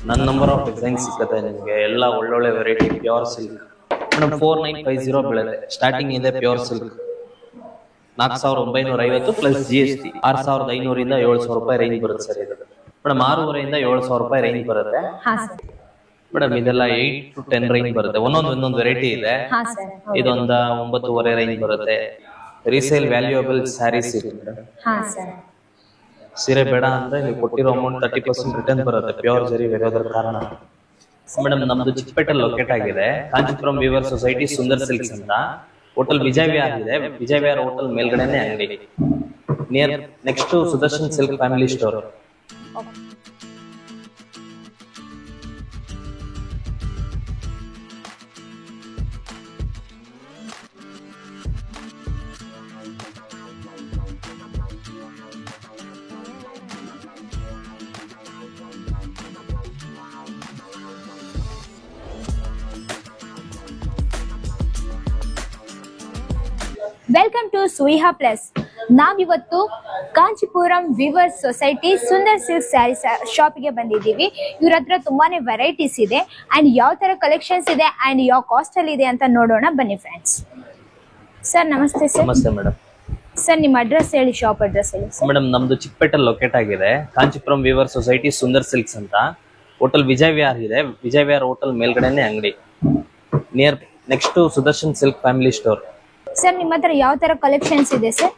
ನನ್ನ number of design ಸಿಗುತ್ತೆ ನಿಮಗೆ ಎಲ್ಲ ಒಳ್ಳೊಳ್ಳೆ ವೆರೈಟಿ ಪ್ಯೂರ್ ಸಿಲ್ಕ್ ಮೇಡಮ್ 4950 ಬೀಳುತ್ತೆ ಸ್ಟಾರ್ಟಿಂಗ್ ಇದೆ ಪ್ಯೂರ್ ಸಿಲ್ಕ್ 4950 ಪ್ಲಸ್ GST 6500 ಇಂದ 7000 ರೂಪಾಯಿ ರೇಂಜ್ ಬರುತ್ತೆ ಸರ್ ಇದು ಮೇಡಮ್ 6,500 ಇಂದ 7000 ರೂಪಾಯಿ ರೇಂಜ್ ಬರುತ್ತೆ ಮೇಡಮ್ ಇದೆಲ್ಲ 8 to 10 ರೇಂಜ್ ಬರುತ್ತೆ ಒಂದೊಂದು ವೆರೈಟಿ ಇದೆ ಇದೊಂದ 9,500 ರೇಂಜ್ ಬರುತ್ತೆ ರೀಸೇಲ್ ವ್ಯಾಲ್ಯೂಯಬಲ್ ಸ್ಯಾರೀಸ್ ಇದೆ ಮೇಡಮ್ ಸೀರೆ ಬೇಡ ಅಂದ್ರೆ ನೀವು ಕೊಟ್ಟಿರೋ ಅಮೌಂಟ್ 30% ರಿಟರ್ನ್ ಬರುತ್ತೆ ಪ್ಯೂರ್ ಜರಿ ಇರೋದ್ರ ಕಾರಣ ಮೇಡಮ್ ನಮ್ದು ಚಿಕ್ಕಪೇಟೆ ಲೊಕೇಟ್ ಆಗಿದೆ Kanchipuram weaver society Sundar silks ಅಂತ ಹೋಟೆಲ್ ವಿಜಯ್ ವಿಹಾರ್ ಇದೆ ವಿಜಯ್ ವಿಹಾರ್ ಹೋಟೆಲ್ ಮೇಲ್ಗಡೆನೆ ಅಂಗಡಿ near next Sudarshan silk family store welcome to ಸುಯಿಹಾ ಪ್ಲಸ್. ನಾವಿವತ್ತು Kanchipuram weavers society Sundar silk saris ಶಾಪಿಗೆ ಬಂದಿದ್ದೀವಿ. ಇವ್ರ ಹತ್ರ ತುಂಬಾನೇ ವೆರೈಟೀಸ್ ಇದೆ ಅಂಡ್ ಯಾವ ತರ ಕಲೆಕ್ಷನ್ಸ್ ಇದೆ ಅಂಡ್ ಯಾವ ಕಾಸ್ಟ್ ಅಲ್ಲಿ ಇದೆ ಅಂತ ನೋಡೋಣ ಬನ್ನಿ ಫ್ರೆಂಡ್ಸ್. ಸರ್ ನಮಸ್ತೆ ಸರ್. ನಮಸ್ತೆ ಮೇಡಮ್. ಸರ್ ನಿಮ್ಮ ಅಡ್ರೆಸ್ ಹೇಳಿ, ಶಾಪ್ ಅಡ್ರೆಸ್ ಹೇಳಿ. ಮೇಡಮ್ ನಮ್ದು ಚಿಕ್ಕಪೇಟೆ ಲೊಕೇಟ್ ಆಗಿದೆ Kanchipuram weaver society Sundar silks ಅಂತ ಹೋಟೆಲ್ ವಿಜಯ್ ವಿಹಾರ್ ಇದೆ ವಿಜಯ್ ವಿಹಾರ್ ಹೋಟೆಲ್ ಮೇಲ್ಗಡೆನೆ ಅಂಗಡಿ near next Sudarshan silk family store. Sir ನಿಮ್ಮ ಹತ್ರ ಯಾವ ತರ ಕಲೆಕ್ಷನ್ಸ್ ಇದೆ ಸರ್?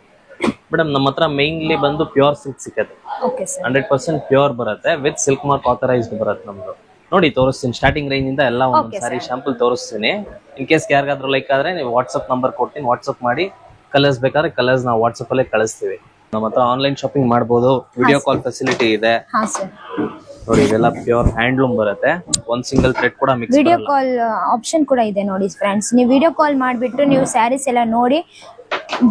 ಮೇಡಮ್ ನಮ್ಮ ಹತ್ರ ಮೇನ್ಲಿ ಬಂದು ಪ್ಯೂರ್ ಸಿಲ್ಕ್ ಸಿಗುತ್ತೆ. Okay sir. 100% ಪ್ಯೂರ್ ಬರುತ್ತೆ ವಿತ್ ಸಿಲ್ಕ್ ಮಾರ್ಕ್ ಆಥರೈಸ್ಡ್ ಬರುತ್ತೆ ನಮ್ದು. ನೋಡಿ ತೋರಿಸ್ತೀನಿ ಸ್ಟಾರ್ಟಿಂಗ್ ರೇಂಜ್ ಇಂದ ಎಲ್ಲ ಒಂದು ಸಾರಿ ಶಾಂಪಲ್ ತೋರಿಸ್ತೀನಿ. ಇನ್ ಕೇಸ್ ಯಾರಿಗಾದ್ರೂ ಲೈಕ್ ಆದ್ರೆ ನೀವು ವಾಟ್ಸ್ಆಪ್ ನಂಬರ್ ಕೊಡ್ತೀನಿ, ವಾಟ್ಸ್ಆಪ್ ಮಾಡಿ ಕಲರ್ಸ್ ಬೇಕಾದ್ರೆ ಕಲರ್ಸ್ ನಾವು ವಾಟ್ಸ್ಆಪ್ ಅಲ್ಲೇ ಕಳಿಸ್ತೀವಿ. ನಮ್ಮ ಹತ್ರ ಆನ್ಲೈನ್ ಶಾಪಿಂಗ್ ಮಾಡಬಹುದು, ವಿಡಿಯೋ ಕಾಲ್ ಫೆಸಿಲಿಟಿ ಇದೆ. ಹಾ ಸರ್. ನೋಡಿ ಇದೆಲ್ಲ ಪ್ಯೂರ್ ಹ್ಯಾಂಡ್ಲೂಮ್ ಬರುತ್ತೆ, ಒಂದ್ ಸಿಂಗಲ್ ಥ್ರೆಡ್ ಕೂಡ ಮಿಕ್ಸ್ ವಿಡಿಯೋ ಕಾಲ್ ಆಪ್ಷನ್ ಕೂಡ ಇದೆ ನೋಡಿ ಫ್ರೆಂಡ್ಸ್. ನೀವು ವಿಡಿಯೋ ಕಾಲ್ ಮಾಡಿಬಿಟ್ಟು ನೀವು ಸ್ಯಾರೀಸ್ ಎಲ್ಲ ನೋಡಿ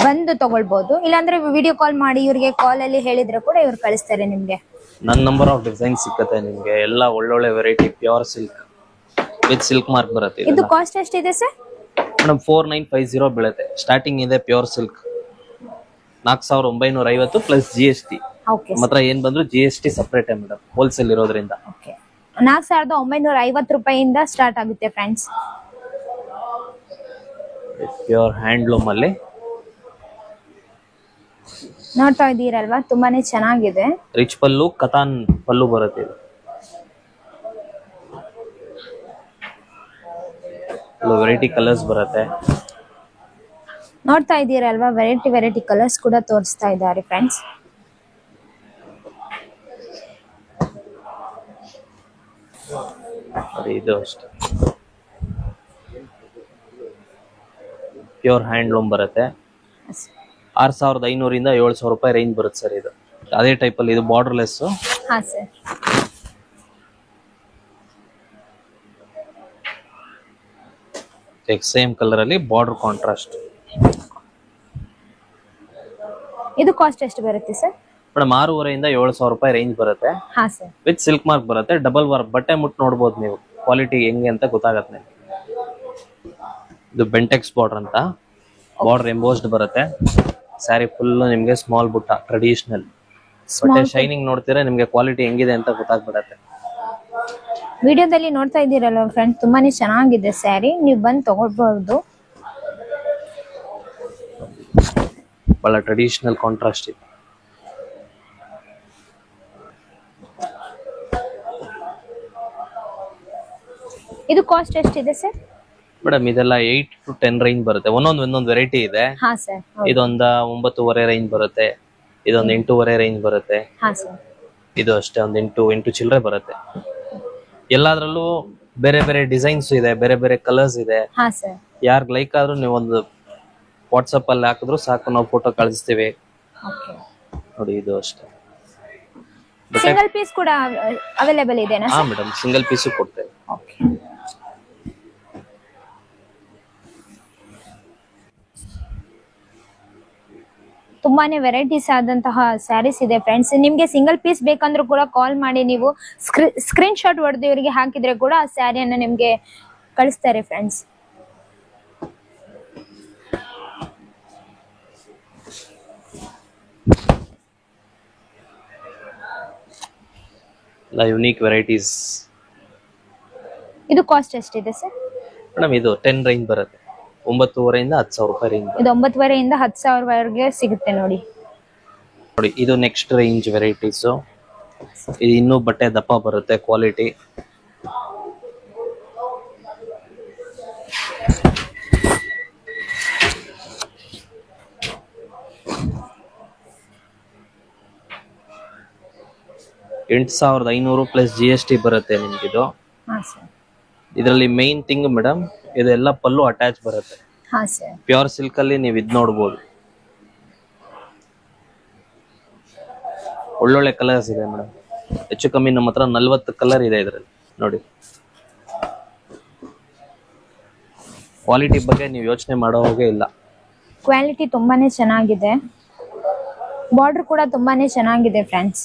ಬಂದು ತಗೊಳ್ಬಹುದು, ಇಲ್ಲಾಂದ್ರೆ ವಿಡಿಯೋ ಕಾಲ್ ಮಾಡಿ ಇವ್ರಿಗೆ ಕಾಲ್ ಅಲ್ಲಿ ಹೇಳಿದ್ರೆ ಕೂಡ ಇವ್ರು ಕಳಿಸ್ತಾರೆ ನಿಮ್ಗೆ. ನನ್ನ ನಂಬರ್ ಆಫ್ ಡಿಸೈನ್ ಸಿಗುತ್ತೆ ನಿಮ್ಗೆ ಎಲ್ಲ ಒಳ್ಳೊಳ್ಳೆ variety pure silk with silk mark ಬರುತ್ತೆ. ಇದು ಕಾಸ್ಟ್ ಎಷ್ಟಿದೆ ಸರ್? ಮೇಡಮ್ 4950 ಬೀಳುತ್ತೆ ಸ್ಟಾರ್ಟಿಂಗ್ ಇದೆ ಪ್ಯೂರ್ ಸಿಲ್ಕ್ 4950 ಪ್ಲಸ್ GST. ಮಾತ್ರ ಏನ್ ಬಂದ್ರು GST ಸಪರೇಟ್ ಮೇಡಮ್, ಹೋಲ್ಸೇಲ್ ಇರೋದ್ರಿಂದ. 4950 ರೂಪಾಯಿಯಿಂದ ಸ್ಟಾರ್ಟ್ ಆಗುತ್ತೆ ಫ್ರೆಂಡ್ಸ್. ಪ್ಯೂರ್ ಹ್ಯಾಂಡ್ಲೂಮ್ ಅಲ್ಲಿ ನೋಡ್ತಾ ಇದ್ದೀರಲ್ವಾ, ತುಂಬಾನೇ ಚೆನ್ನಾಗಿದೆ. ರಿಚ್ ಪಲ್ಲು, ಕತಾನ್ ಪಲ್ಲು ಬರುತ್ತೆ. ಇದು ವೆರೈಟಿ ಕಲರ್ಸ್ ಬರುತ್ತೆ. ನೋಡ್ತಾ ಇದ್ದೀರಲ್ವಾ, ವೆರೈಟಿ ಕಲರ್ಸ್ ಕೂಡ ತೋರಿಸ್ತಾ ಇದ್ದಾರೆ ಫ್ರೆಂಡ್ಸ್. ಇದು ಅಷ್ಟೇ ಪ್ಯೂರ್ ಹ್ಯಾಂಡ್ಲೂಮ್ ಬರುತ್ತೆ. 6500 ಇಂದ 7000 ರೂಪಾಯಿ ರೇಂಜ್ ಬರುತ್ತೆ ಸರ್. ಇದು ಅದೇ ಟೈಪ್ ಅಲ್ಲಿ ಇದು ಬಾರ್ಡರ್ಲೆಸ್. ಹಾ ಸರ್. ಸೇಮ್ ಕಲರ್ ಅಲ್ಲಿ ಬಾರ್ಡರ್ ಕಾಂಟ್ರಾಸ್ಟ್. ಇದು ಕಾಸ್ಟ್ ಎಷ್ಟು ಬರುತ್ತೆ ಸರ್? ಮೇಡಮ್ 6500 ಇಂದ 7000 ರೂಪಾಯಿ ರೇಂಜ್ ಬರುತ್ತೆ. ಹಾ ಸರ್. ವಿತ್ ಸಿಲ್ಕ್ ಮಾರ್ಕ್ ಬರುತ್ತೆ, ಡಬಲ್ ವರ್ಕ್ ಬಟ್ಟೆ ಮುಟ್ಟು ನೋಡಬಹುದು ನೀವು, ಕ್ವಾಲಿಟಿ ಹೆಂಗೆ ಅಂತ ಗೊತ್ತಾಗತ್ತೆ. ಇದು ಬೆಂಟೆಕ್ಸ್ ಬಾರ್ಡರ್ ಅಂತ, ಬಾರ್ಡರ್ ಎಂಬೋಸ್ಡ್ ಬರುತ್ತೆ. ಸ್ಯಾರಿ ಫುಲ್ ನಿಮ್ಗೆ ಸ್ಮಾಲ್ ಬುಟ್ಟ ಟ್ರೆಡಿಷನಲ್ ಬಟ್ಟೆ, ಶೈನಿಂಗ್ ನೋಡ್ತೀರಾ ನಿಮ್ಗೆ ಕ್ವಾಲಿಟಿ ಹೆಂಗಿದೆ ಅಂತ ಗೊತ್ತಾಗ್ಬಿಡತ್ತೆ. ವಿಡಿಯೋದಲ್ಲಿ ನೋಡ್ತಾ ಇದ್ದೀರಲ್ಲ ಫ್ರೆಂಡ್ಸ್, ತುಂಬಾನೇ ಚೆನ್ನಾಗಿದೆ ಸ್ಯಾರಿ, ನೀವು ಬಂದು ತಗೊಳ್ಬಹುದು. ಬಹಳ ಟ್ರೆಡಿಷನಲ್ ಕಾಂಟ್ರಾಸ್ಟ್ ಇದೆ. ಇದು ಕಾಸ್ಟ್ ಎಷ್ಟಿದೆ ಸರ್? ಮೇಡಮ್ ಇದೆಲ್ಲ 8 to 10 ರೇಂಜ್ ಬರುತ್ತೆ, ಒಂದೊಂದು ವೆರೈಟಿ ಇದೆ. ಹಾ ಸರ್. ಇದೊಂದ 9,500 ರೇಂಜ್ ಬರುತ್ತೆ, ಇದೊಂದು 8,500 ರೇಂಜ್ ಬರುತ್ತೆ. ಹಾ ಸರ್. ಇದು ಅಷ್ಟೇ ಒಂದು 8 ಚಿಲ್ಲರೆ ಬರುತ್ತೆ. ಎಲ್ಲಾದ್ರಲ್ಲೂ ಬೇರೆ ಬೇರೆ ಡಿಸೈನ್ಸ್ ಇದೆ, ಬೇರೆ ಬೇರೆ ಕಲರ್ಸ್ ಇದೆ. ಹಾ ಸರ್. ಯಾರ್ಗ್ ಲೈಕ್ ಆದ್ರೂ ನೀವು ಒಂದು ವಾಟ್ಸಪ್ ಅಲ್ಲಿ ಹಾಕಿದ್ರು ಸಾಕು, ನಾವು ಫೋಟೋ ಕಳಿಸ್ತೀವಿ. ನೋಡಿ ಇದು ಅಷ್ಟೇ. ಸಿಂಗಲ್ ಪೀಸ್ ಕೂಡ ಅವೈಲೇಬಲ್ ಇದೆನಾ? ಹಾ ಮೇಡಮ್, ಸಿಂಗಲ್ ಪೀಸು ಕೊಡ್ತೇವೆ. ಓಕೆ. ತುಂಬಾನೇ ವೆರೈಟೀಸ್ ಆದಂತಹ ಸ್ಯಾರೀಸ್ ಇದೆ ಫ್ರೆಂಡ್ಸ್. ನಿಮ್ಗೆ ಸಿಂಗಲ್ ಪೀಸ್ ಬೇಕಂದ್ರೂ ಕೂಡ ಕಾಲ್ ಮಾಡಿ ನೀವು ಸ್ಕ್ರೀನ್ ಶಾಟ್ ಹೊಡೆದು ಇವರಿಗೆ ಹಾಕಿದ್ರೆ ಕೂಡ ಆ ಸ್ಯಾರಿಯನ್ನ ನಿಮ್ಗೆ ಕಳಿಸ್ತಾರೆ ಫ್ರೆಂಡ್ಸ್. ಯುನೀಕ್ ವೆರೈಟೀಸ್ ಇದು ಕಾಸ್ಟ್ ಎಷ್ಟಿದೆ ಸರ್? ಮೇಡಮ್ ಇದು 10 ರೇಂಜ್ ಬರುತ್ತೆ. 9,500 ಇಂದ 10,000 ರೂಪಾಯಿ ರೇಂಜ್. ಇದು 9,500 ಇಂದ 10,000 ವರೆಗೆ ಸಿಗುತ್ತೆ ನೋಡಿ. ನೋಡಿ ಇದು ನೆಕ್ಸ್ಟ್ ರೇಂಜ್ ವೆರೈಟೀಸ್. ಇದು ಇನ್ನೂ ಬಟ್ಟೆ ದಪ್ಪ ಬರುತ್ತೆ, ಕ್ವಾಲಿಟಿ. $8,500 ಪ್ಲಸ್ GST ಬರುತ್ತೆ ನಿಮ್ಗಿದು. ಇದರಲ್ಲಿ ಮೇನ್ ಥಿಂಗ್ ಮೇಡಮ್, ಇದೆಲ್ಲ ಪಲ್ಲು ಅಟ್ಯಾಚ್ ಬರುತ್ತೆ. ಪ್ಯೂರ್ ಸಿಲ್ಕ್ ಅಲ್ಲಿ ನೀವು ಇದ್ ನೋಡ್ಬೋದು. ಒಳ್ಳೊಳ್ಳೆ ಕಲರ್ಸ್ ಇದೆ ಮೇಡಮ್. ಹೆಚ್ಚು ಕಮ್ಮಿ ನಮ್ಮ ಹತ್ರ 40 ಕಲರ್ ಇದೆ ಇದರಲ್ಲಿ. ನೋಡಿ ಕ್ವಾಲಿಟಿ ಬಗ್ಗೆ ನೀವು ಯೋಚನೆ ಮಾಡೋ ಹಾಗೆ ಇಲ್ಲ. ಕ್ವಾಲಿಟಿ ತುಂಬಾನೇ ಚೆನ್ನಾಗಿದೆ. ಬಾರ್ಡರ್ ಕೂಡ ತುಂಬಾನೇ ಚೆನ್ನಾಗಿದೆ ಫ್ರೆಂಡ್ಸ್.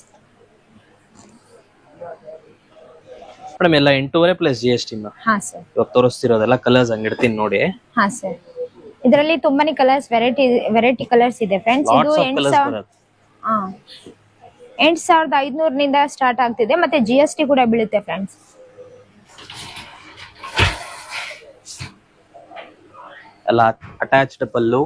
ಮೇಡಮ್ ಎಲ್ಲ 8,500 ಪ್ಲಸ್ GST. ಇವಾಗ ತೋರಿಸ್ತಿರೋದೆಲ್ಲ ಕಲರ್ಸ್ ಹಂಗಿಡ್ತೀನಿ ನೋಡಿ. ಹಾ ಸರ್, ಇದರಲ್ಲಿ ತುಂಬಾನೇ ಕಲರ್ಸ್ ವೆರೈಟಿ ಕಲರ್ಸ್ ಇದೆ ಫ್ರೆಂಡ್ಸ್. ಇದು 8,500 ನಿಂದ ಸ್ಟಾರ್ಟ್ ಆಗ್ತಿದೆ, ಮತ್ತೆ GST ಕೂಡ ಬೀಳುತ್ತೆ ಫ್ರೆಂಡ್ಸ್. ಎಲ್ಲ ಅಟ್ಯಾಚ್ಡ್ ಪಲ್ಲು.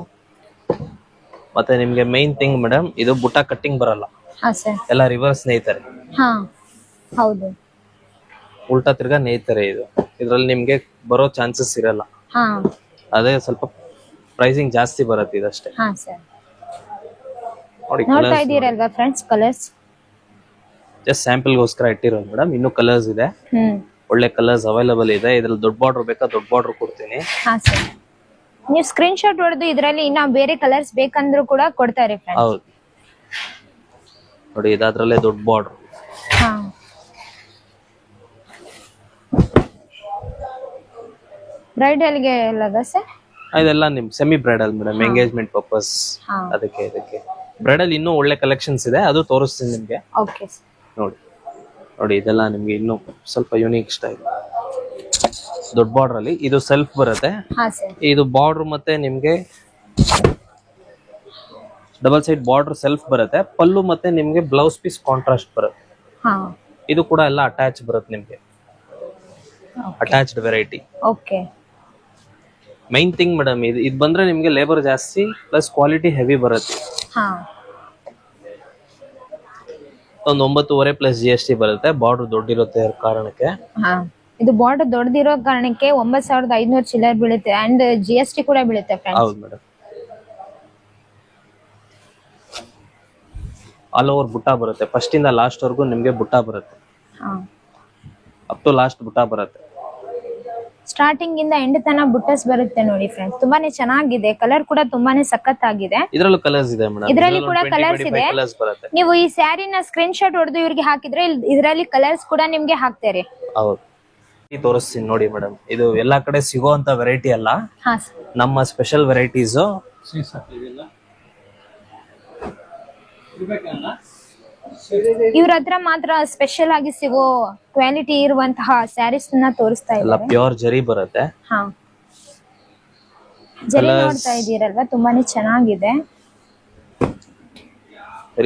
ಮತ್ತೆ ನಿಮ್ಗೆ ಮೇನ್ ಥಿಂಗ್ ಮೇಡಮ್, ಇದು ಬುಟ್ಟ ಕಟ್ಟಿಂಗ್ ಬರಲ್ಲ. ಹಾ ಸರ್, ಎಲ್ಲ ರಿವರ್ಸ್ ನೇಯ್ತಾರೆ. ಹಾ ಹೌದು, ಉಲ್ಟಾ ತಿರ್ಗಾ ನೇಯ್ತಾರೆ. ಇದ್ರಲ್ಲಿ ನಿಮ್ಗೆ ಬರೋ ಚಾನ್ಸಸ್ ಇರಲ್ಲ. ಅದೇ ಸ್ವಲ್ಪ ಪ್ರೈಸಿಂಗ್ ಜಾಸ್ತಿ ಬರುತ್ತೆ ಇದಷ್ಟೇ. ನೋಡಿ ನೋಡ್ತಾ ಇದೀರಲ್ವಾ ಫ್ರೆಂಡ್ಸ್ ಕಲರ್ಸ್. ಜಸ್ಟ್ ಸ್ಯಾಂಪಲ್ ಗೋಸ್ಕರ ಇಟ್ಟಿರೋದು ಮೇಡಮ್. ಇನ್ನು ಕಲರ್ಸ್ ಇದೆ, ಒಳ್ಳೆ ಕಲರ್ಸ್ ಅವೈಲೇಬಲ್ ಇದೆ. ಇದ್ರಲ್ಲಿ ದೊಡ್ಡ ಬಾರ್ಡರ್ ಬೇಕಾ ದೊಡ್ಡ ಬಾರ್ಡರ್ ಕೊಡ್ತೀನಿ. ನೀವು ಸ್ಕ್ರೀನ್ ಶಾಟ್ ಹೊಡೆದು ಇದರಲ್ಲಿ ಇನ್ನ ಬೇರೆ ಕಲರ್ಸ್ ಬೇಕಂದ್ರೂ ಕೂಡ ಕೊಡ್ತಾರೆ ಫ್ರೆಂಡ್ಸ್. ಹೌದು ನೋಡಿ, ಇದಾದ್ರಲ್ಲೇ ದೊಡ್ಡ ಬಾರ್ಡರ್. ಬ್ರೈಡಲ್ ಗೆ ಎಲ್ಲದ ಸರ್? ಇದೆಲ್ಲ ನಿಮ್ semi bridal madam, engagement purpose. ಅದಕ್ಕೆ ಇದಕ್ಕೆ ಬ್ರೈಡಲ್ ಇನ್ನೂ ಒಳ್ಳೆ ಕಲೆಕ್ಷನ್ಸ್ ಇದೆ, ಅದು ತೋರಿಸ್ತೀನಿ ನಿಮ್ಗೆ. ಓಕೆ ನೋಡಿ ನೋಡಿ, ಇದೆಲ್ಲ ನಿಮ್ಗೆ ಇನ್ನೂ ಸ್ವಲ್ಪ ಯೂನಿಕ್ ಸ್ಟೈಲ್. ದೊಡ್ಡ ಬಾರ್ಡರ್ ಅಲ್ಲಿ ಇದು ಸೆಲ್ಫ್ ಬರುತ್ತೆ. ಇದು ಬಾರ್ಡರ್ ಮತ್ತೆ ನಿಮ್ಗೆ ಡಬಲ್ ಸೈಡ್ ಬಾರ್ಡರ್ ಸೆಲ್ಫ್ ಬರುತ್ತೆ. ಪಲ್ಲು ಮತ್ತೆ ನಿಮ್ಗೆ ಬ್ಲೌಸ್ ಪೀಸ್ ಕಾಂಟ್ರಾಸ್ಟ್ ಬರುತ್ತೆ. ಇದು ಕೂಡ ಎಲ್ಲ ಅಟ್ಯಾಚ್ ಬರುತ್ತೆ ನಿಮ್ಗೆ, attached variety. Okay, main thing madam, ಇದು ಬಂದ್ರೆ ನಿಮ್ಗೆ ಲೇಬರ್ ಜಾಸ್ತಿ ಪ್ಲಸ್ ಕ್ವಾಲಿಟಿ ಹೆವಿ ಬರುತ್ತೆ. ಒಂದು 9,500 ಪ್ಲಸ್ GST ಬರುತ್ತೆ. ಬಾರ್ಡರ್ ದೊಡ್ಡಿರುತ್ತೆ ಕಾರಣಕ್ಕೆ. ಇದು ಬಾರ್ಡರ್ ದೊಡ್ಡದಿರೋ ಕಾರಣಕ್ಕೆ 9,500 ಚಿಲ್ಲರ್ ಬೀಳುತ್ತೆ, ಅಂಡ್ GST ಕೂಡ ಬೀಳುತ್ತೆ ಫ್ರೆಂಡ್ಸ್. ಹೌದು ಮೇಡಮ್. ಆಲ್ ಓವರ್ ಬುಟ್ಟ ಬರುತ್ತೆ, ಫಸ್ಟ್ ಇಂದ ಲಾಸ್ಟ್ ವರೆಗೂ ನಿಮ್ಗೆ ಬುಟ್ಟ ಬರುತ್ತೆ. ಅಪ್ ಟು ಲಾಸ್ಟ್ ಬುಟ್ಟ ಬರುತ್ತೆ. ಸ್ಟಾರ್ಟಿಂಗ್ ಇಂದ ಎಂಡ್ ತನ ಬುಟ್ಟಸ್ ಬರುತ್ತೆ ನೋಡಿ ಫ್ರೆಂಡ್ಸ್. ತುಂಬಾನೇ ಚೆನ್ನಾಗಿದೆ, ಕಲರ್ ಕೂಡ ತುಂಬಾನೇ ಸಖತ್ತಾಗಿದೆ. ಇದರಲ್ಲೂ ಕಲರ್ಸ್ ಇದೆ ಮೇಡಮ್, ಇದರಲ್ಲಿ ಕೂಡ ಕಲರ್ಸ್ ಇದೆ. ನೀವು ಈ ಸ್ಯಾರಿನ ಸ್ಕ್ರೀನ್ ಶಾಟ್ ಹೊಡೆದು ಇವ್ರಿಗೆ ಹಾಕಿದ್ರೆ ಇದರಲ್ಲಿ ಕಲರ್ಸ್ ಕೂಡ ನಿಮ್ಗೆ ಹಾಕ್ತಾರೆ. ಹೌದು, ತೋರಿಸ್ತೀನಿ ನೋಡಿ ಮೇಡಮ್. ಇದು ಎಲ್ಲಾ ಕಡೆ ಸಿಗೋಂತ ವೆರೈಟಿ ಅಲ್ಲ, ನಮ್ಮ ಸ್ಪೆಷಲ್ ವೆರೈಟೀಸ್. ಇವ್ರ ಹತ್ರ ಮಾತ್ರ ಸ್ಪೆಷಲ್ ಆಗಿ ಸಿಗೋ ಕ್ವಾಲಿಟಿ ಇರುವಂತಹ ಸ್ಯಾರೀಸ್ ನ ತೋರಿಸ್ತಾ ಇದ್ದಾರೆ. ಪ್ಯೂರ್ ಜರಿ ಬರುತ್ತೆ. ಜರಿ ನೋಡ್ತಾ ಇದೀರಲ್ವಾ, ತುಂಬಾನೇ ಚೆನ್ನಾಗಿದೆ.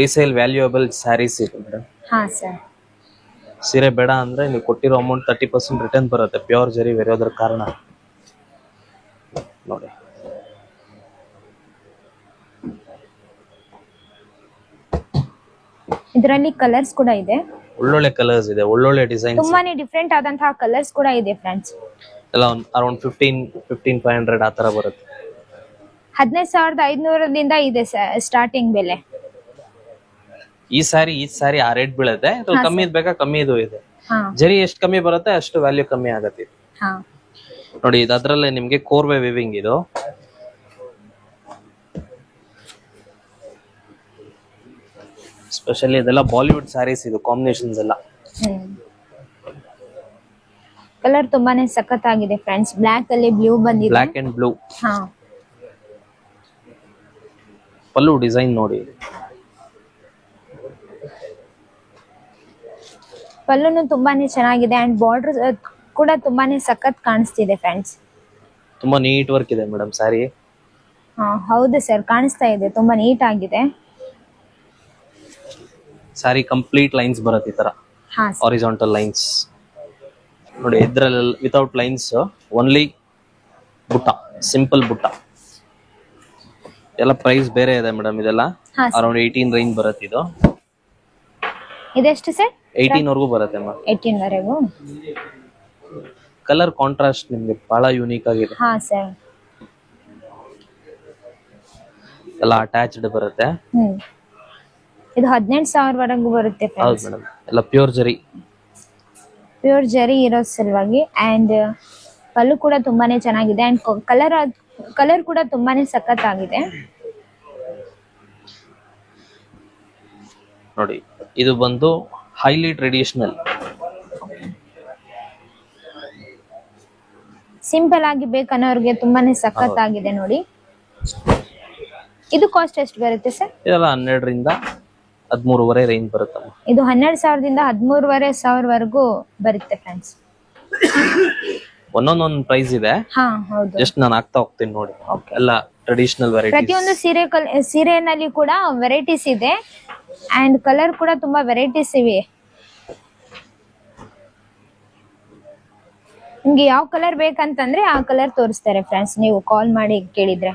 ರೀಸೇಲ್ ವ್ಯಾಲ್ಯೂಯಬಲ್ ಸ್ಯಾರೀಸ್ ಇದೆ ಮೇಡಮ್. ಹಾ ಸರ್, ಸೀರೆ ಬೇಡ ಅಂದ್ರೆ ನೀವು ಕೊಟ್ಟಿರೋ ಅಮೌಂಟ್ 30% ರಿಟರ್ನ್ ಬರುತ್ತೆ, ಪ್ಯೂರ್ ಜರಿ ಬೇರೋದ್ರ ಕಾರಣ. ನೋಡಿ ಇದರಲ್ಲಿ ಕಲರ್ಸ್ ಕೂಡ ಇದೆ, ಒಳ್ಳೊಳ್ಳೆ ಕಲರ್ಸ್ ಇದೆ, ಒಳ್ಳೊಳ್ಳೆ ಡಿಸೈನ್, ತುಂಬಾನೇ ಡಿಫರೆಂಟ್ ಆದಂತಹ ಕಲರ್ಸ್ ಕೂಡ ಇದೆ ಫ್ರೆಂಡ್ಸ್. ಎಲ್ಲ ಅರೌಂಡ್ 15,500 ಆ ತರ ಬರುತ್ತೆ. 15,500 ಇದೆ ಸ್ಟಾರ್ಟಿಂಗ್ ಬೆಲೆ. ಈ ಸಾರಿ ಆ ರೇಟ್ ಬೀಳುತ್ತೆ. ಕಮ್ಮಿ ಬೇಕಾ ಕಮ್ಮಿ ಇದು ಇದೆ. ಜರಿ ಎಷ್ಟು ಕಮ್ಮಿ ಬರುತ್ತೆ ಅಷ್ಟು ವ್ಯಾಲ್ಯೂ ಕಮ್ಮಿ ಆಗತ್ತೆ. ನೋಡಿ ಇದು ಅದ್ರಲ್ಲೇ ನಿಮ್ಗೆ ಕೋರ್ವೆ ವಿವಿಂಗ್. ಇದು ಸ್ಪೆಷಲಿ ಇದೆಲ್ಲ ಬಾಲಿವುಡ್ ಸ್ಯಾರೀಸ್, ಇದು ಕಾಂಬಿನೇಷನ್ಸ್ ಎಲ್ಲ. ಕಲರ್ ತುಂಬಾನೇ ಸಖತ್ತಾಗಿದೆ ಫ್ರೆಂಡ್ಸ್. ಬ್ಲಾಕ್ ಅಲ್ಲಿ ಬ್ಲೂ ಬಂದಿದೆ, black and blue. Pallu design ನೋಡಿ, ಪಲ್ಲುನು ತುಂಬಾನೇ ಚೆನ್ನಾಗಿದೆ ಅಂಡ್ ಬಾರ್ಡರ್ ಕೂಡ ತುಂಬಾನೇ ಸಖತ್ ಕಾಣಿಸ್ತಿದೆ ಫ್ರೆಂಡ್ಸ್. ತುಂಬಾ ನೀಟ್ ವರ್ಕ್ ಇದೆ ಮೇಡಮ್ ಸ್ಯಾರಿ. ಹೌದು ಸರ್, ಕಾಣಿಸ್ತಾ ಇದೆ, ತುಂಬಾ ನೀಟ್ ಆಗಿದೆ. ಸ್ಯಾರಿ ಕಂಪ್ಲೀಟ್ ಲೈನ್ಸ್ ಬರುತ್ತೆ ಈ ತರ, ಹಾರಿಜಾಂಟಲ್ ಲೈನ್ಸ್. ನೋಡಿ ಇದ್ರಲ್ಲಿ ವಿತೌಟ್ ಲೈನ್ಸ್, ಓನ್ಲಿ ಬುಟ್ಟ, ಸಿಂಪಲ್ ಬುಟ್ಟ. ಎಲ್ಲ ಪ್ರೈಸ್ ಬೇರೆ ಇದೆ ಮೇಡಮ್. ಇದೆಲ್ಲ ಅರೌಂಡ್ 18 ರೇಂಜ್ ಬರುತ್ತೆ. ಇದು ಇದೆಷ್ಟು ಸರ್? 18 ವರೆಗೂ ಬರುತ್ತೆ ಮೇಡಮ್. 18 ವರೆಗೂ. ಕಲರ್ ಕಾಂಟ್ರಾಸ್ಟ್ ನಿಮ್ಗೆ ಬಹಳ ಯೂನಿಕ್ ಆಗಿದೆ. ಹಾ ಸರ್. ಎಲ್ಲ ಅಟ್ಯಾಚ್ಡ್ ಬರುತ್ತೆ. ಇದು 18,000 ವರೆಗೂ ಬರುತ್ತೆ. ಹೌದು ಮೇಡಮ್. ಎಲ್ಲ ಪ್ಯೂರ್ ಜರಿ, ಪ್ಯೂರ್ ಜರಿ ಇರೋ ಸಲುವಾಗಿ. ಅಂಡ್ ಪಲ್ಲು ಕೂಡ ತುಂಬಾನೇ ಚೆನ್ನಾಗಿದೆ. ಅಂಡ್ ಕಲರ್ ಕೂಡ ತುಂಬಾನೇ ಸಖತ್ತಾಗಿದೆ. ನೋಡಿ ಇದು ಬಂದು ಹೈಲಿ ಟ್ರೆಡಿಷನಲ್, ಸಿಂಪಲ್ ಆಗಿ ಬೇಕನ್ನೋರ್ಗೆ ತುಂಬಾನೇ ಸಖತ್ತಾಗಿದೆ ನೋಡಿ. ಇದು ಕಾಸ್ಟ್ ಎಷ್ಟು ಬರುತ್ತೆ ಸರ್? ಇದೆಲ್ಲ 12 ರಿಂದ 13 ರೇಂಜ್ ಬರುತ್ತೆ. ಇದು 12,000 ದಿಂದ 13,500 ವರೆಗೂ ಬರುತ್ತೆ ಫ್ರೆಂಡ್ಸ್. ಒಂದೊಂದೊಂದು ಪ್ರೈಸ್ ಇದೆ. ಹಾ ಹೌದು. ಜಸ್ಟ್ ನಾನು ಹಾಕ್ತಾ ಹೋಗ್ತೀನಿ ನೋಡಿ. ಎಲ್ಲ ಟ್ರೆಡಿಷನಲ್ ವೆರೈಟೀಸ್. ಪ್ರತಿಯೊಂದು ಸೀರೆನಲ್ಲಿ ಕೂಡ ವೆರೈಟೀಸ್ ಇದೆ. ಅಂಡ್ ಕಲರ್ ಕೂಡ ತುಂಬಾ ವೆರೈಟೀಸ್ ಇವೆ. ನಿಮ್ಗೆ ಯಾವ ಕಲರ್ ಬೇಕಂತಂದ್ರೆ ಆ ಕಲರ್ ತೋರಿಸ್ತಾರೆ ಫ್ರೆಂಡ್ಸ್, ನೀವು ಕಾಲ್ ಮಾಡಿ ಕೇಳಿದ್ರೆ.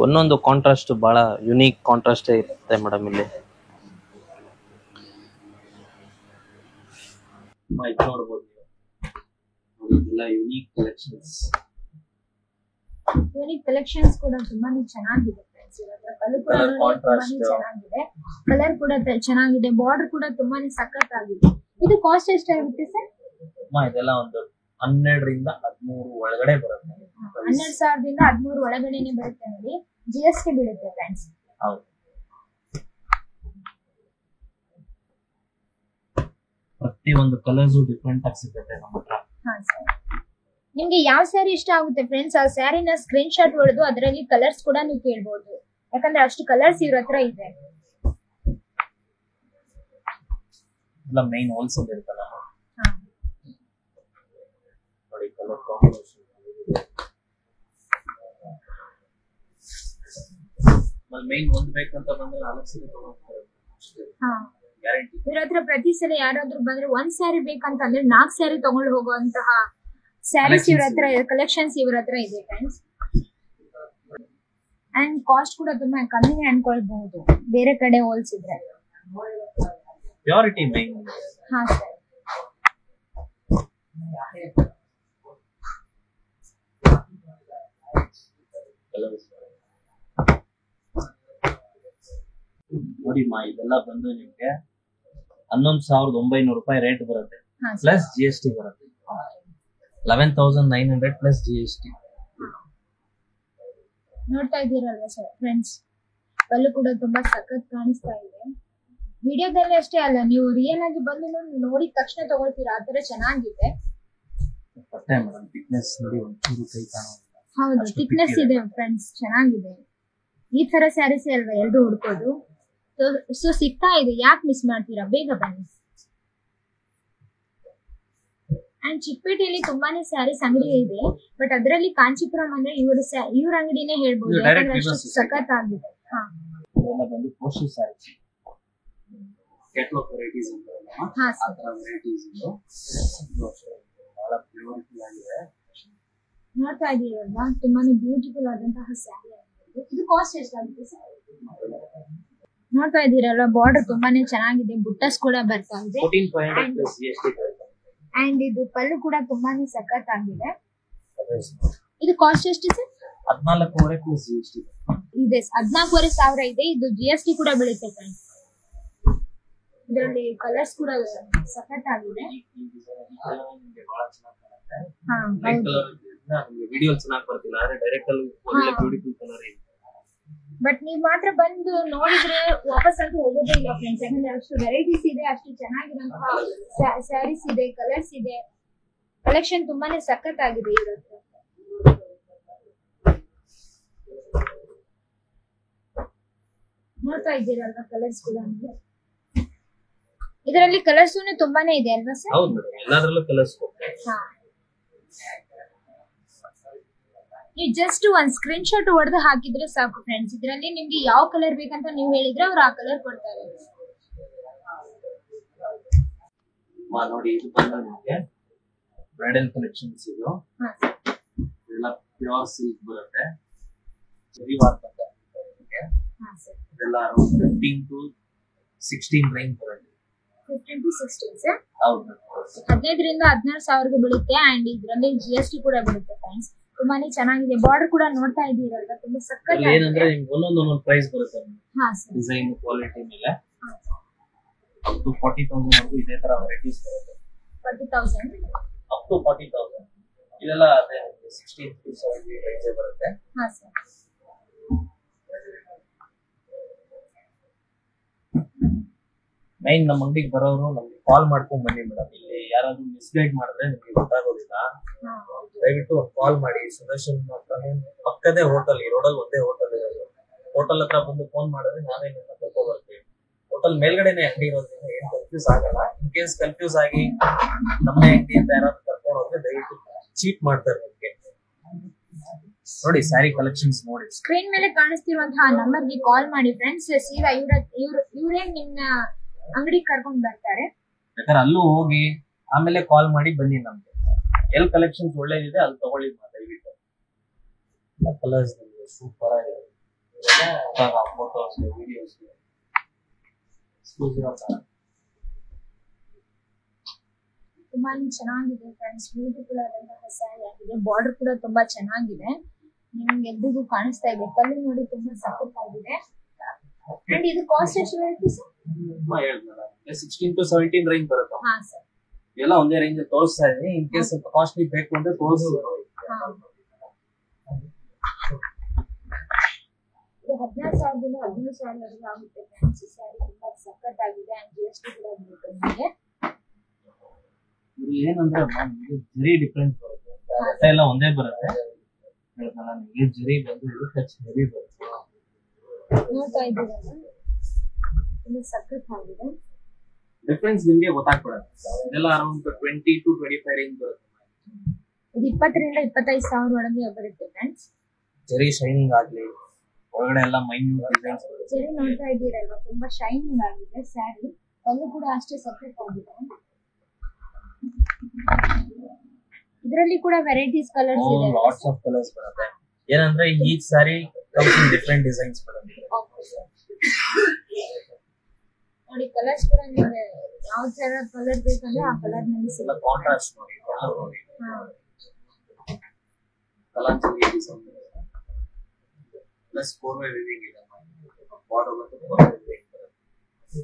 ಒಂದೊಂದು ಕಾಂಟ್ರಾಸ್ಟ್ ಬಹಳ ಯುನೀಕ್ ಕಾಂಟ್ರಾಸ್ಟ್ ಇರುತ್ತೆ ಮೇಡಮ್. ಇಲ್ಲಿ ನೋಡಬಹುದು ಯುನೀಕ್ ಕಲೆಕ್ಷನ್ಸ್. ಯೂನಿಕ್ ಕಲೆಕ್ಷನ್ಸ್ ಕೂಡ ತುಂಬಾನೇ ಚೆನ್ನಾಗಿದೆ ಫ್ರೆಂಡ್ಸ್. ಕಲರ್ ಕೂಡ ತುಂಬಾನೇ ಚೆನ್ನಾಗಿದೆ. ಕಲರ್ ಕೂಡ ಚೆನ್ನಾಗಿದೆ. ಬಾರ್ಡರ್ ಕೂಡ ತುಂಬಾನೇ ಸಖತ್ತಾಗಿದೆ. ಇದು ಕಾಸ್ಟ್ ಎಷ್ಟಾಗುತ್ತೆ ಸರ್? ಇದೆಲ್ಲ ಒಂದು 12 ರಿಂದ 13 ಒಳಗಡೆ ಬರುತ್ತೆ. 12,000 ದಿಂದ 13 ಒಳಗಡೆನೆ ಬರುತ್ತೆ ನೋಡಿ. GST ಬೀಳುತ್ತೆ ಫ್ರೆಂಡ್ಸ್. ಹೌದು. ಪ್ರತಿ ಒಂದು ಕಲರ್ಸ್ ಡಿಫರೆಂಟ್ ಆಗಿ ಸಿಗುತ್ತೆ ನಮ್ಮ ಹತ್ರ. ಹಾ ಸರ್. ನಿಮ್ಗೆ ಯಾವ ಸ್ಯಾರಿ ಇಷ್ಟ ಆಗುತ್ತೆ ಫ್ರೆಂಡ್ಸ್, ಆ ಸ್ಯಾರಿನ ಸ್ಕ್ರೀನ್ ಶಾಟ್ ಹೊಡೆದು ಅದರಲ್ಲಿ ಕಲರ್ಸ್ ಕೂಡ ನೀವು ಕೇಳಬಹುದು. ಯಾಕಂದ್ರೆ ಅಷ್ಟು ಕಲರ್ಸ್ ಇವ್ರ ಹತ್ರ ಇದೆ. ಎಲ್ಲ ಮೇನ್ ಹೋಲ್ಸೇಲ್ ಇರುತ್ತಲ್ಲ ನೋಡಿ. ಕಲರ್ ಕಾಂಬಿನೇಷನ್ ಮೇನ್ ಒಂದು ಬೇಕಂತ ಬಂದ್ರೆ 4 ಸೀರೆ ತಗೊಳ್ತಾರೆ. ಗ್ಯಾರಂಟಿ. ಇವ್ರ ಹತ್ರ ಪ್ರತಿ ಸಲ ಯಾರಾದ್ರೂ ಬಂದ್ರೆ ಒಂದ್ ಸ್ಯಾರಿ ಬೇಕಂತಂದ್ರೆ 4 ಸ್ಯಾರಿ ತಗೊಂಡು ಹೋಗುವಂತಹ ಸ್ಯಾರೀಸ್ ಇವ್ರ ಹತ್ರ, ಕಲೆಕ್ಷನ್ಸ್ ಇವ್ರ ಹತ್ರ ಇದೆ ಫ್ರೆಂಡ್ಸ್. ಅಂಡ್ ಕಾಸ್ಟ್ ಕೂಡ ತುಂಬಾ ಕಮ್ಮಿನೇ ಅನ್ಕೊಳ್ಬಹುದು ಬೇರೆ ಕಡೆ ಹೋಲಿಸಿದ್ರೆ. Purity main. ಹಾ ಸರ್. ನೋಡಿ ಇದೆಲ್ಲ ಬಂದು ನಿಮ್ಗೆ 11,900 ರೂಪಾಯಿ ರೇಟ್ ಬರುತ್ತೆ. ಪ್ಲಸ್ GST ಬರುತ್ತೆ. 11,900 ಪ್ಲಸ್ GST. ನೋಡ್ತಾ ಇದ್ದೀರಲ್ವಾ ಸರ್ ಫ್ರೆಂಡ್ಸ್, ಪಲ್ಲು ಕೂಡ ತುಂಬಾ ಸಖತ್ ಕಾಣಿಸ್ತಾ ಇದೆ. ವಿಡಿಯೋದಲ್ಲಿ ಅಷ್ಟೇ ಅಲ್ಲ, ನೀವು ರಿಯಲ್ ಆಗಿ ಬಂದು ನೋಡಿದ ತಕ್ಷಣ ತಗೊಳ್ತೀರಾ, ಆತರ ಚೆನ್ನಾಗಿದೆ. ಹೌದು, ಥಿಕ್ನೆಸ್ ಇದೆ ಫ್ರೆಂಡ್ಸ್, ಚೆನ್ನಾಗಿದೆ. ಈ ತರ ಸ್ಯಾರೀಸ್ ಅಲ್ವಾ ಎಲ್ರು ಹುಡ್ಕೋದು. ಸೊ ಸಿಗ್ತಾ ಇದೆ, ಯಾಕೆ ಮಿಸ್ ಮಾಡ್ತೀರಾ, ಬೇಗ ಬನ್ನಿ. ಅಂಡ್ ಚಿಕ್ಕಪೇಟೆಯಲ್ಲಿ ತುಂಬಾನೇ ಸ್ಯಾರೀಸ್ ಅಂಗಡಿ ಇದೆ, ಬಟ್ ಅದರಲ್ಲಿ ಕಾಂಚೀಪುರಂ ಅಂದ್ರೆ ಇವ್ರ ಅಂಗಡಿನೇ ಹೇಳ್ಬೋದು, ಯಾಕಂದ್ರೆ ಅಷ್ಟು ಸಖತ್ ಆಗಿದೆ. ಬಂದು ಪೋಸ್ಟಲ್ ಸ್ಯಾರೀಸ್ ಕ್ಯಾಟಲಾಗ್ ವೆರೈಟೀಸ್ ಇದ್ದಾವಲ್ಲ, ಆ ತರ ವೆರೈಟೀಸ್ ಇದೆ. ಬಹಳ ಬ್ಯೂಟಿಫುಲ್ ಆಗಿದೆ. ನೋಡ್ತಾ ಇದೀರಲ್ವಾ, ತುಂಬಾನೇ ಬ್ಯೂಟಿಫುಲ್ ಆದಂತಹ ಸ್ಯಾರಿ ಆಗಿದೆ. ಇದು ಕಾಸ್ಟ್ ಎಷ್ಟಾಗುತ್ತೆ ಸರ್? ನೋಡ್ತಾ ಇದೀರಲ್ವಾ, ಬಾರ್ಡರ್ ತುಂಬಾನೇ ಚೆನ್ನಾಗಿದೆ, ಬುಟ್ಟಸ್ ಕೂಡ ಬರ್ತಾ ಇದೆ. 14,500 ಪ್ಲಸ್ GST ಬರುತ್ತೆ. ಅಂಡ್ ಇದು ಪಲ್ಲು ಕೂಡ ತುಂಬಾನೇ ಸಖತ್ ಆಗಿದೆ. ಇದು ಕಾಸ್ಟ್ ಎಷ್ಟು ಸರ್? 14,500 ಪ್ಲಸ್ GST ಇದೆ. 14,500 ಇದೆ. ಇದು GST ಕೂಡ ಬೀಳುತ್ತೆ ಫ್ರೆಂಡ್ಸ್. ಇದರಲ್ಲಿ ಕಲರ್ಸ್ ಕೂಡ ಸಖತ್ ಆಗಿದೆ. ವಿಡಿಯೋ ಚೆನ್ನಾಗಿ ಬರ್ತಿಲ್ಲ, ಆದ್ರೆ ಡೈರೆಕ್ಟ್ ಅಲ್ಲಿ ಒಳ್ಳೆ ಬ್ಯೂಟಿಫುಲ್ ಕಲರ್ ಇದೆ. ಬಟ್ ನೀವ್ ಮಾತ್ರ ಬಂದು ನೋಡಿದ್ರೆ ವಾಪಸ್ ಅಂತೂ ಹೋಗೋದೇ ಇಲ್ಲ ಫ್ರೆಂಡ್ಸ್, ಯಾಕಂದ್ರೆ ಅಷ್ಟು ವೆರೈಟೀಸ್ ಇದೆ, ಅಷ್ಟು ಚೆನ್ನಾಗಿರುವಂತಹ ಸ್ಯಾರೀಸ್ ಇದೆ, ಕಲರ್ಸ್ ಇದೆ, ಕಲೆಕ್ಷನ್ ತುಂಬಾನೇ ಸಖತ್ ಆಗಿದೆ ಇವತ್ತು. ನೋಡ್ತಾ ಇದ್ದೀರಲ್ವಾ ಕಲರ್ಸ್ ಕೂಡ. ಇದರಲ್ಲಿ ಕಲರ್ಸ್ ತುಂಬಾನೇ ಇದೆ ಅಲ್ವಾ ಸರ್? ಹೌದು ಮೇಡಂ, ಎಲ್ಲದರಲ್ಲೂ ಕಲರ್ಸ್ ಕೊಡ್ತಾರೆ. ಹಾ, ನೀವು ಜಸ್ಟ್ ಒಂದ್ ಸ್ಕ್ರೀನ್ ಶಾಟ್ ಹೊಡೆದು ಹಾಕಿದ್ರೆ ಸಾಕು ಫ್ರೆಂಡ್ಸ್. ಇದರಲ್ಲಿ ನಿಮ್ಗೆ ಯಾವ ಕಲರ್ ಬೇಕಂತ ನೀವು ಹೇಳಿದ್ರೆ ಅವ್ರು ಆ ಕಲರ್ ಕೊಡ್ತಾರೆ. ನೋಡಿ ಇದು ಬಂದು ನಿಮಗೆ ಬ್ರೈಡಲ್ ಕಲೆಕ್ಷನ್ಸ್ ಇದು ಇದೆಲ್ಲ ಪ್ಯೂರ್ ಸಿಲ್ಕ್ ಬರುತ್ತೆ ಜರಿ ವರ್ಕ್ ಅಂತ ಇದೆಲ್ಲ ಅರೌಂಡ್ 15 to 16 ರೇಂಜ್ ಬರುತ್ತೆ 15 to 16 ಸರ್ ಹೌದು 15 ರಿಂದ 16,000ಗೆ ಬೀಳುತ್ತೆ ಅಂಡ್ ಇದರಲ್ಲಿ GST ಕೂಡ ಬರುತ್ತೆ ಫ್ರೆಂಡ್ಸ್ ತುಂಬಾನೇ ಚೆನ್ನಾಗಿದೆ ಬಾರ್ಡರ್ ಕೂಡ ನೋಡ್ತಾ ಇದ್ದೀರಲ್ಲ ತುಂಬಾ ಸಕ್ಕತ್ತಾಗಿದೆ ಏನಂದ್ರೆ ನಿಮಗೆ ಒಂದೊಂದು ಪ್ರೈಸ್ ಬರುತ್ತೆ ಹಾ ಸರ್ ಡಿಸೈನ್ ಕ್ವಾಲಿಟಿ ಮೇಲೆ up to 40,000 ವರೆಗೂ ಇದೇ ತರ ವೆರೈಟೀಸ್ ಬರುತ್ತೆ 40,000 up to 40,000 ಇದೆಲ್ಲ ಅದೇ 16 to 70 ರೇಂಜ್ ಬರುತ್ತೆ ಹಾ ಸರ್ ಮೈನ್ ನಮ್ಮ ಅಂಗಡಿಗೆ ಬರೋರು ನಮ್ಗೆ ಕಾಲ್ ಮಾಡ್ಕೊಂಡ್ ಬನ್ನಿ ಮೇಡಮ್ ಇಲ್ಲಿ ಯಾರಾದ್ರೂ ಮಿಸ್ಗೈಡ್ ಮಾಡಿದ್ರೆ ನಿಮ್ಗೆ ಗೊತ್ತಾಗೋದಿಲ್ಲ ದಯವಿಟ್ಟು ಒಂದು ಕಾಲ್ ಮಾಡಿ ಸುದರ್ಶನ್ ಪಕ್ಕದೇ ಹೋಟೆಲ್ ಈ ರೋಡಲ್ಲಿ ಒಂದೇ ಹೋಟೆಲ್ ಇರೋದು ಹೋಟೆಲ್ ಹತ್ರ ಬಂದು ಫೋನ್ ಮಾಡಿದ್ರೆ ನಾವೇ ನಿಮ್ಮನ್ನ ಕರ್ಕೊಂಡು ಬರ್ತೀವಿ ಹೋಟೆಲ್ ಮೇಲ್ಗಡೆನೆ ಅಂಗಡಿ ಇರೋದ್ರಿಂದ ಏನ್ ಕನ್ಫ್ಯೂಸ್ ಆಗಲ್ಲ ಇನ್ ಕೇಸ್ ಕನ್ಫ್ಯೂಸ್ ಆಗಿ ನಮ್ಮನೆ ಅಂಗಡಿ ಅಂತ ಯಾರಾದ್ರೂ ಕರ್ಕೊಂಡು ಹೋದ್ರೆ ದಯವಿಟ್ಟು ಚೀಟ್ ಮಾಡ್ತಾರೆ ನಿಮ್ಗೆ ನೋಡಿ ಸ್ಯಾರಿ ಕಲೆಕ್ಷನ್ಸ್ ನೋಡಿ ಸ್ಕ್ರೀನ್ ಮೇಲೆ ಕಾಣಿಸ್ತಿರುವಂತಹ ನಂಬರ್ಗೆ ಕಾಲ್ ಮಾಡಿ ಫ್ರೆಂಡ್ಸ್ ಸೀದಾ ಇವರೇ ನಿಮ್ಮ ಅಂಗಡಿ ಕರ್ಕೊಂಡು ಬರ್ತಾರೆ ಯಾಕಂದ್ರೆ ಅಲ್ಲೂ ಹೋಗಿ ಆಮೇಲೆ ಕಾಲ್ ಮಾಡಿ ಬನ್ನಿ ನಮ್ಗೆ ಎಲ್ ಕಲೆಕ್ಷನ್ಸ್ ಒಳ್ಳೇದಿದೆ ಅಲ್ಲಿ ತಗೊಳ್ಳಿ ದಯವಿಟ್ಟು ಕಲರ್ಸ್ ಸೂಪರ್ ಆಗಿದೆ ಫೋಟೋಸ್ ವಿಡಿಯೋಸ್ ತುಂಬಾನೇ ಚೆನ್ನಾಗಿದೆ ಫ್ರೆಂಡ್ಸ್ ಬ್ಯೂಟಿಫುಲ್ ಆದಂತಹ ಸ್ಯಾರಿ ಆಗಿದೆ ಬಾರ್ಡರ್ ಕೂಡ ತುಂಬಾ ಚೆನ್ನಾಗಿದೆ ನಿಮ್ಗೆ ಎಲ್ರಿಗೂ ಕಾಣಿಸ್ತಾ ಇದೆ ಕಲರ್ ನೋಡಿ ತುಂಬಾ ಸಖತ್ತಾಗಿದೆ ಅಂಡ್ ಇದು ಕಾಸ್ಟ್ ಎಷ್ಟು ಬರುತ್ತೆ ಸರ್ 16 to 17 ರೇಂಜ್ ಬರುತ್ತೆ ಹಾ ಸರ್ ಎಲ್ಲ ಒಂದೇ ರೇಂಜ್ ತೋರಿಸ್ತಾ ಇದೀನಿ ಇನ್ ಕೇಸ್ ಸ್ವಲ್ಪ ಕಾಸ್ಟ್ಲಿ ಬೇಕು ಅಂದ್ರೆ ತೋರಿಸ್ತೀವಿ ಇದು 16,000ದಿಂದ 17,000 ಆಗುತ್ತೆ ಫ್ರೆಂಡ್ಸ್ ಸ್ಯಾರಿ ತುಂಬಾ ಸಖತ್ತಾಗಿದೆ ಅಂಡ್ GST ಕೂಡ ಬರುತ್ತೆ ನಿಮಗೆ ಇದು ಏನಂದ್ರೆ ಜರಿ ಡಿಫ್ರೆನ್ಸ್ ಬರುತ್ತೆ ಎಲ್ಲ ಒಂದೇ ಬರುತ್ತೆ ನಿಮಗೆ ಜರಿ ಬಂದು ಇದು ಟಚ್ ಹೆವಿ ಬರುತ್ತೆ ನೋಡ್ತಾ ಇದ್ದೀರಲ್ಲ ತುಂಬಾ ಸಖತ್ತಾಗಿದೆ ಡಿಫರೆನ್ಸ್ ನಿಮಗೆ ಗೊತ್ತಾಗ್ಬಿಡುತ್ತೆ ಇದೆಲ್ಲ ಅರೌಂಡ್ 20 to 25 ರೇಂಜ್ ಬರುತ್ತೆ ಇದು 20 ರಿಂದ 25,000 ಒಳಗೆ ಬರುತ್ತೆ ಫ್ರೆಂಡ್ಸ್ ಜರಿ ಶೈನಿಂಗ್ ಆಗ್ಲಿ ಒಳಗಡೆ ಎಲ್ಲ ಮೈನ್ಯೂಟ್ ಡಿಸೈನ್ಸ್ ಬರುತ್ತೆ ಜರಿ ನೋಡ್ತಾ ಇದ್ದೀರಲ್ವಾ ತುಂಬಾ ಶೈನಿಂಗ್ ಆಗಿದೆ ಸ್ಯಾರಿ ಕಲ್ಲು ಕೂಡ ಅಷ್ಟೇ ಸಖತ್ತಾಗಿದೆ ಇದರಲ್ಲಿ ಕೂಡ ವೆರೈಟೀಸ್ ಕಲರ್ಸ್ ಇದೆ ಲಾಟ್ಸ್ ಆಫ್ ಕಲರ್ಸ್ ಬರುತ್ತೆ ಏನಂದ್ರೆ each sorry comes in different designs ಬರುತ್ತೆ ನೋಡಿ ಕಲರ್ಸ್ ಕೂಡ ನಿಮಗೆ ಯಾವ ತರ ಕಲರ್ ಬೇಕಂದ್ರೆ ಆ ಕಲರ್ ನಲ್ಲಿ ಎಲ್ಲ ಕಾಂಟ್ರಾಸ್ಟ್ ನೋಡಿ colour design plus 4-way weaving ಇದೆ ಬಾರ್ಡರ್ ಮತ್ತು 4-way weaving ಬರುತ್ತೆ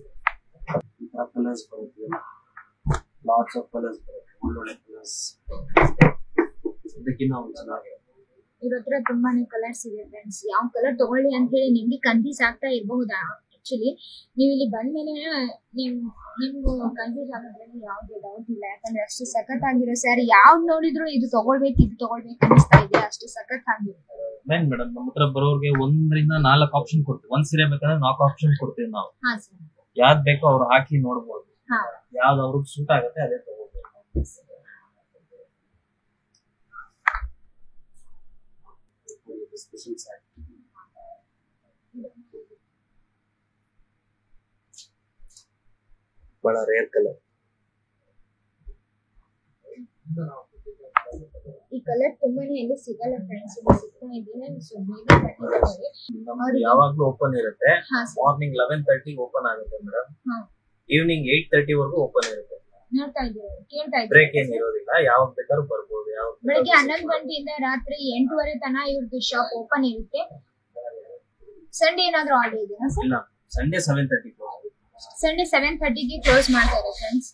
ಈ ತರ ಕಲರ್ಸ್ ಬರುತ್ತೆ ಲಾಟ್ಸ್ ಆಫ್ ಕಲರ್ಸ್ ಬರುತ್ತೆ ಒಳ್ಳೊಳ್ಳೆ ಕಲರ್ಸ್ ಇದಕ್ಕಿಂತ ಒಂದು ಚೆನ್ನಾಗಿದೆ ಇವ್ರ ಹತ್ರ ತುಂಬಾನೇ ಕಲರ್ಸ್ ಇದೆ ಫ್ರೆಂಡ್ಸ್ ಯಾವ ಕಲರ್ ತಗೊಳ್ಳಿ ಅಂತ ಹೇಳಿ ನಿಮ್ಗೆ ಕನ್ಫ್ಯೂಸ್ ಆಗ್ತಾ ಇರಬಹುದಾ ಆಕ್ಚುಲಿ ನೀವು ಇಲ್ಲಿ ಬಂದ್ಮೇಲೆ ನಿಮ್ಗೂ ಕನ್ಫ್ಯೂಸ್ ಆಗೋದ್ರಲ್ಲಿ ಯಾವುದೇ ಡೌಟ್ ಇಲ್ಲ ಯಾಕಂದ್ರೆ ಅಷ್ಟು ಸಖತ್ತಾಗಿರೋ ಸ್ಯಾರಿ ಯಾವ್ದು ನೋಡಿದ್ರು ಇದು ತಗೊಳ್ಬೇಕು ಅನಿಸ್ತಾ ಇದೆ ಅಷ್ಟು ಸಖತ್ತಾಗಿರುತ್ತೆ ಮೇಡಮ್ ನಮ್ಮ ಹತ್ರ ಬರೋರ್ಗೆ 1 ರಿಂದ 4 ಆಪ್ಷನ್ ಕೊಡ್ತೀವಿ ಒಂದ್ ಸೀರೆ ಬೇಕಾದ್ರೆ 4 ಆಪ್ಷನ್ ಕೊಡ್ತೀವಿ ನಾವು ಯಾವ್ದು ಬೇಕೋ ಅವ್ರು ಹಾಕಿ ನೋಡ್ಬೋದು ಯಾವ್ದು ಅವ್ರಿಗೆ ಸೂಟ್ ಆಗುತ್ತೆ ಅದೇ ತಗೋಬೇಕು ಸ್ಪೆಷಲ್ ಸ್ಯಾರಿ ಬಹಳ ರೇರ್ ಕಲರ್ ಈ ಕಲರ್ ತುಂಬಾನೇ ಎಲ್ಲಿ ಸಿಗಲ್ಲ ಫ್ರೆಂಡ್ಸ್ ಇಲ್ಲಿ ಸಿಗ್ತಾ ಇದೀನಿ ಸೊ ಬೇಗ ನಮ್ದು ಯಾವಾಗ್ಲೂ ಓಪನ್ ಇರುತ್ತೆ ಮಾರ್ನಿಂಗ್ 11:30 ಓಪನ್ ಆಗುತ್ತೆ ಮೇಡಮ್ ಈವ್ನಿಂಗ್ 8:30 ವರೆಗೂ ಓಪನ್ ಇರುತ್ತೆ ನೋಡ್ತಾ ಇದ್ದೀವಿ ಕೇಳ್ತಾ ಇದ್ದೀವಿ ಬ್ರೇಕ್ ಏನು ಇರೋದಿಲ್ಲ ಯಾವಾಗ ಬೇಕಾದ್ರೂ ಬರ್ಬೋದು ಬೆಳಗ್ಗೆ 11 ಗಂಟೆಯಿಂದ ರಾತ್ರಿ 8:30 ತನಕ ಇವ್ರದ್ದು ಶಾಪ್ ಓಪನ್ ಇರುತ್ತೆ ಸಂಡೇ ಏನಾದ್ರೂ ಆರ್ಡರ್ ಇದೆಯಾ ಸರ್ ಇಲ್ಲ ಸಂಡೇ 7:30 ಸಂಡೇ 7:30 ಗೆ ಕ್ಲೋಸ್ ಮಾಡ್ತಾರೆ ಫ್ರೆಂಡ್ಸ್